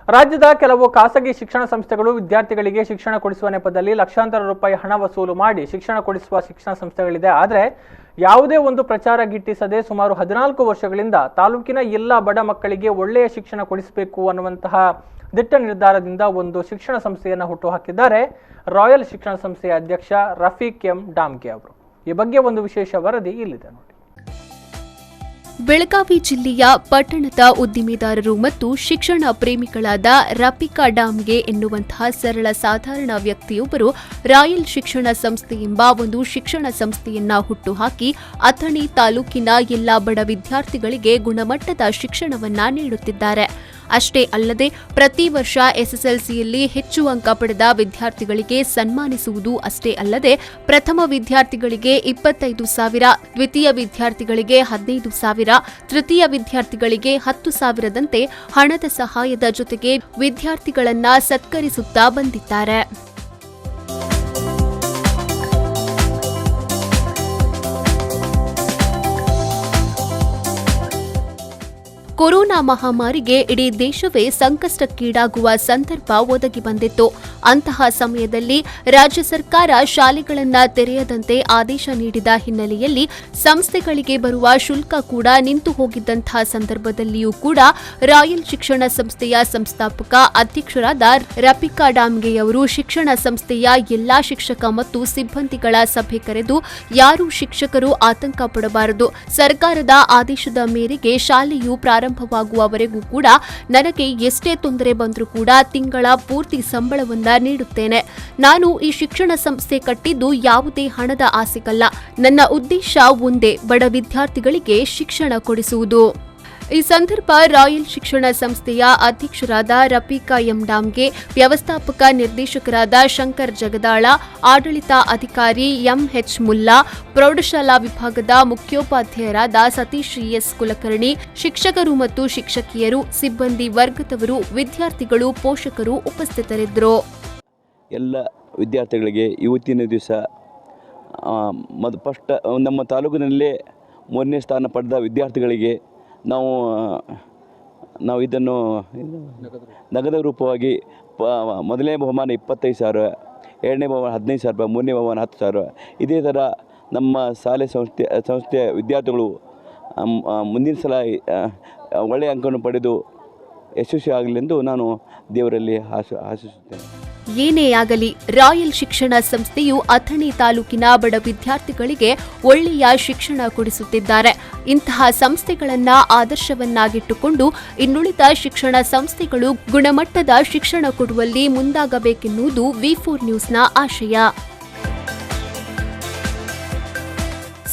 ರಾಜ್ಯದ ಕೆಲವು ಖಾಸಗಿ ಶಿಕ್ಷಣ ಸಂಸ್ಥೆಗಳು ವಿದ್ಯಾರ್ಥಿಗಳಿಗೆ ಶಿಕ್ಷಣ ಕೊಡಿಸುವ ನೆಪದಲ್ಲಿ ಲಕ್ಷಾಂತರ ರೂಪಾಯಿ ಹಣ ವಸೂಲು ಮಾಡಿ ಶಿಕ್ಷಣ ಕೊಡಿಸುವ ಶಿಕ್ಷಣ ಸಂಸ್ಥೆಗಳಿದೆ. ಆದರೆ ಯಾವುದೇ ಒಂದು ಪ್ರಚಾರ ಗಿಟ್ಟಿಸದೆ ಸುಮಾರು 14 ವರ್ಷಗಳಿಂದ ತಾಲೂಕಿನ ಎಲ್ಲ ಬಡ ಮಕ್ಕಳಿಗೆ ಒಳ್ಳೆಯ ಶಿಕ್ಷಣ ಕೊಡಿಸಬೇಕು ಅನ್ನುವಂತಹ ದಿಟ್ಟ ನಿರ್ಧಾರದಿಂದ ಒಂದು ಶಿಕ್ಷಣ ಸಂಸ್ಥೆಯನ್ನು ಹುಟ್ಟುಹಾಕಿದ್ದಾರೆ ರಾಯಲ್ ಶಿಕ್ಷಣ ಸಂಸ್ಥೆಯ ಅಧ್ಯಕ್ಷ ರಫೀಕ್ ಎಂ ಡಾಮ್ಗೆ ಅವರು. ಈ ಬಗ್ಗೆ ಒಂದು ವಿಶೇಷ ವರದಿ ಇಲ್ಲಿದೆ ನೋಡಿ. ಬೆಳಗಾವಿ ಜಿಲ್ಲೆಯ ಪಟ್ಟಣದ ಉದ್ದಿಮೆದಾರರು ಮತ್ತು ಶಿಕ್ಷಣ ಪ್ರೇಮಿಗಳಾದ ರಫೀಕಾ ಡಾಮ್ಗೆ ಎನ್ನುವಂತಹ ಸರಳ ಸಾಧಾರಣ ವ್ಯಕ್ತಿಯೊಬ್ಬರು ರಾಯಲ್ ಶಿಕ್ಷಣ ಸಂಸ್ಥೆ ಎಂಬ ಒಂದು ಶಿಕ್ಷಣ ಸಂಸ್ಥೆಯನ್ನ ಹುಟ್ಟುಹಾಕಿ ಅಥಣಿ ತಾಲೂಕಿನ ಎಲ್ಲಾ ಬಡ ವಿದ್ಯಾರ್ಥಿಗಳಿಗೆ ಗುಣಮಟ್ಟದ ಶಿಕ್ಷಣವನ್ನ ನೀಡುತ್ತಿದ್ದಾರೆ. ಅಷ್ಟೇ ಅಲ್ಲದೆ ಪ್ರತಿ ವರ್ಷ ಎಸ್ಎಸ್ಎಲ್ಸಿಯಲ್ಲಿ ಹೆಚ್ಚು ಅಂಕ ಪಡೆದ ವಿದ್ಯಾರ್ಥಿಗಳಿಗೆ ಸನ್ಮಾನಿಸುವುದು ಅಷ್ಟೇ ಅಲ್ಲದೆ ಪ್ರಥಮ ವಿದ್ಯಾರ್ಥಿಗಳಿಗೆ 25,000, ದ್ವಿತೀಯ ವಿದ್ಯಾರ್ಥಿಗಳಿಗೆ 15,000, ತೃತೀಯ ವಿದ್ಯಾರ್ಥಿಗಳಿಗೆ 10,000ದಂತೆ ಹಣದ ಸಹಾಯದ ಜೊತೆಗೆ ವಿದ್ಯಾರ್ಥಿಗಳನ್ನ ಸತ್ಕರಿಸುತ್ತಾ ಬಂದಿದ್ದಾರೆ. ಕೊರೋನಾ ಮಹಾಮಾರಿಗೆ ಇಡೀ ದೇಶವೇ ಸಂಕಷ್ಟಕ್ಕೀಡಾಗುವ ಸಂದರ್ಭ ಒದಗಿ ಬಂದಿತ್ತು. ಅಂತಹ ಸಮಯದಲ್ಲಿ ರಾಜ್ಯ ಸರ್ಕಾರ ಶಾಲೆಗಳನ್ನು ತೆರೆಯದಂತೆ ಆದೇಶ ನೀಡಿದ ಹಿನ್ನೆಲೆಯಲ್ಲಿ ಸಂಸ್ಥೆಗಳಿಗೆ ಬರುವ ಶುಲ್ಕ ಕೂಡ ನಿಂತು ಹೋಗಿದ್ದಂತಹ ಸಂದರ್ಭದಲ್ಲಿಯೂ ಕೂಡ ರಾಯಲ್ ಶಿಕ್ಷಣ ಸಂಸ್ಥೆಯ ಸಂಸ್ಥಾಪಕ ಅಧ್ಯಕ್ಷರಾದ ರಫೀಕಾ ಡಾಮ್ಗೆ ಅವರು ಶಿಕ್ಷಣ ಸಂಸ್ಥೆಯ ಎಲ್ಲಾ ಶಿಕ್ಷಕ ಮತ್ತು ಸಿಬ್ಬಂದಿಗಳ ಸಭೆ ಕರೆದು ಯಾರೂ ಶಿಕ್ಷಕರು ಆತಂಕ ಪಡಬಾರದು, ಸರ್ಕಾರದ ಆದೇಶದ ಮೇರೆಗೆ ಶಾಲೆಯು ಪ್ರಾರಂಭವಾಗುವವರೆಗೂ ಕೂಡ ನನಗೆ ಎಷ್ಟೇ ತೊಂದರೆ ಬಂದರೂ ಕೂಡ ತಿಂಗಳ ಪೂರ್ತಿ ಸಂಬಳವನ್ನ ನೀಡುತ್ತೇನೆ. ನಾನು ಈ ಶಿಕ್ಷಣ ಸಂಸ್ಥೆ ಕಟ್ಟಿದ್ದು ಯಾವುದೇ ಹಣದ ಆಸೆಗಲ್ಲ. ನನ್ನ ಉದ್ದೇಶ ಒಂದೇ, ಬಡ ವಿದ್ಯಾರ್ಥಿಗಳಿಗೆ ಶಿಕ್ಷಣ ಕೊಡಿಸುವುದು. ಈ ಸಂದರ್ಭ ರಾಯಲ್ ಶಿಕ್ಷಣ ಸಂಸ್ಥೆಯ ಅಧ್ಯಕ್ಷರಾದ ರಫೀಕಾ ಎಂ ಡಾಮ್ಗೆ, ವ್ಯವಸ್ಥಾಪಕ ನಿರ್ದೇಶಕರಾದ ಶಂಕರ್ ಜಗದಾಳ, ಆಡಳಿತ ಅಧಿಕಾರಿ ಎಂಎಚ್ ಮುಲ್ಲಾ, ಪ್ರೌಢಶಾಲಾ ವಿಭಾಗದ ಮುಖ್ಯೋಪಾಧ್ಯಾಯರಾದ ಸತೀಶ್ ಎಸ್ ಕುಲಕರ್ಣಿ, ಶಿಕ್ಷಕರು ಮತ್ತು ಶಿಕ್ಷಕಿಯರು, ಸಿಬ್ಬಂದಿ ವರ್ಗದವರು, ವಿದ್ಯಾರ್ಥಿಗಳು, ಪೋಷಕರು ಉಪಸ್ಥಿತರಿದ್ದರು. ಎಲ್ಲ ವಿದ್ಯಾರ್ಥಿಗಳಿಗೆ ಇವತ್ತಿನ ದಿವಸ ಫಸ್ಟ್ ನಮ್ಮ ತಾಲೂಕಿನಲ್ಲೇ 3ನೇ ಸ್ಥಾನ ಪಡೆದ ವಿದ್ಯಾರ್ಥಿಗಳಿಗೆ ನಾವು ಇದನ್ನು ನಗದು ರೂಪವಾಗಿ ಮೊದಲನೇ ಬಹುಮಾನ 25,000, ಎರಡನೇ ಬಹುಮಾನ 15,000, ಮೂರನೇ ಬಹುಮಾನ 10,000. ಇದೇ ಥರ ನಮ್ಮ ಶಾಲೆ ಸಂಸ್ಥೆಯ ವಿದ್ಯಾರ್ಥಿಗಳು ಮುಂದಿನ ಸಲ ಒಳ್ಳೆಯ ಅಂಕವನ್ನು ಪಡೆದು ಯಶಸ್ವಿ ಆಗಲೆಂದು ನಾನು ದೇವರಲ್ಲಿ ಆಶಿಸುತ್ತೇನೆ. ಏನೇ ಆಗಲಿ, ರಾಯಲ್ ಶಿಕ್ಷಣ ಸಂಸ್ಥೆಯು ಅಥಣಿ ತಾಲೂಕಿನ ಬಡ ವಿದ್ಯಾರ್ಥಿಗಳಿಗೆ ಒಳ್ಳೆಯ ಶಿಕ್ಷಣ ಕೊಡಿಸುತ್ತಿದ್ದಾರೆ. ಇಂತಹ ಸಂಸ್ಥೆಗಳನ್ನ ಆದರ್ಶವನ್ನಾಗಿಟ್ಟುಕೊಂಡು ಇನ್ನುಳಿದ ಶಿಕ್ಷಣ ಸಂಸ್ಥೆಗಳು ಗುಣಮಟ್ಟದ ಶಿಕ್ಷಣ ಕೊಡುವಲ್ಲಿ ಮುಂದಾಗಬೇಕೆನ್ನುವುದು V4 ನ್ಯೂಸ್ನ ಆಶಯ.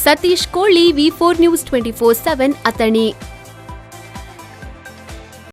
ಸತೀಶ್ ಕೋಳಿ, V4 ನ್ಯೂಸ್ 24/7 ಅಥಣಿ.